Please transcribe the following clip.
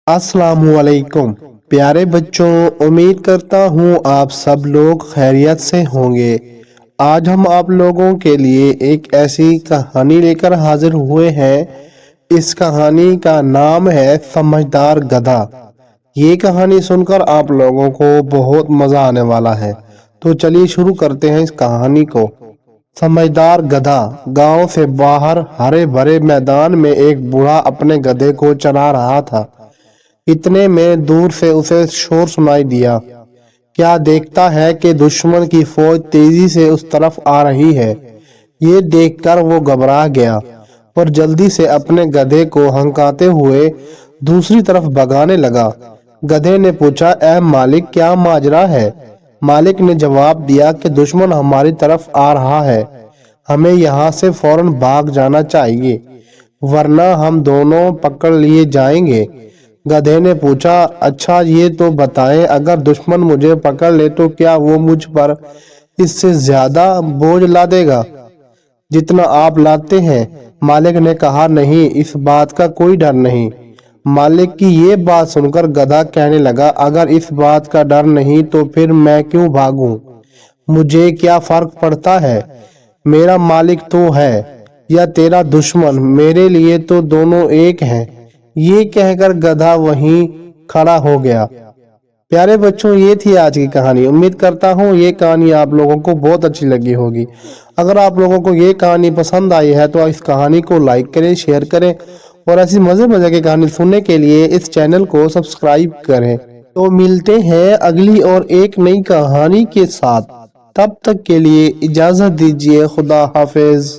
अस्सलाम वालेकुम प्यारे बच्चों, उम्मीद करता हूँ आप सब लोग खैरियत से होंगे। आज हम आप लोगों के लिए एक ऐसी कहानी लेकर हाजिर हुए हैं। इस कहानी का नाम है समझदार गधा। ये कहानी सुनकर आप लोगों को बहुत मजा आने वाला है। तो चलिए शुरू करते हैं इस कहानी को। समझदार गधा। गांव से बाहर हरे भरे मैदान में एक बूढ़ा अपने गधे को चला रहा था। इतने में दूर से उसे शोर सुनाई दिया। क्या देखता है कि दुश्मन की फौज तेजी से उस तरफ आ रही है। ये देखकर वो घबरा गया और जल्दी से अपने गधे को हंकाते हुए दूसरी तरफ भगाने लगा। गधे ने पूछा, ऐ मालिक, क्या माजरा है? मालिक ने जवाब दिया कि दुश्मन हमारी तरफ आ रहा है। हमें यहाँ से फौरन भाग जाना चाहिए, वरना हम दोनों पकड़ लिए जाएंगे। गधे ने पूछा, अच्छा ये तो बताएं, अगर दुश्मन मुझे पकड़ ले तो क्या वो मुझ पर इससे ज्यादा बोझ ला देगा जितना आप लाते हैं? मालिक ने कहा, नहीं, इस बात का कोई डर नहीं। मालिक की ये बात सुनकर गधा कहने लगा, अगर इस बात का डर नहीं तो फिर मैं क्यों भागूं? मुझे क्या फर्क पड़ता है? मेरा मालिक तो है या तेरा दुश्मन, मेरे लिए तो दोनों एक हैं। ये कहकर गधा वहीं खड़ा हो गया। प्यारे बच्चों, ये थी आज की कहानी। उम्मीद करता हूँ ये कहानी आप लोगों को बहुत अच्छी लगी होगी। अगर आप लोगों को ये कहानी पसंद आई है तो इस कहानी को लाइक करें, शेयर करें और ऐसी मजे मजे की कहानी सुनने के लिए इस चैनल को सब्सक्राइब करें। तो मिलते हैं अगली और एक नई कहानी के साथ। तब तक के लिए इजाजत दीजिए। खुदा हाफिज।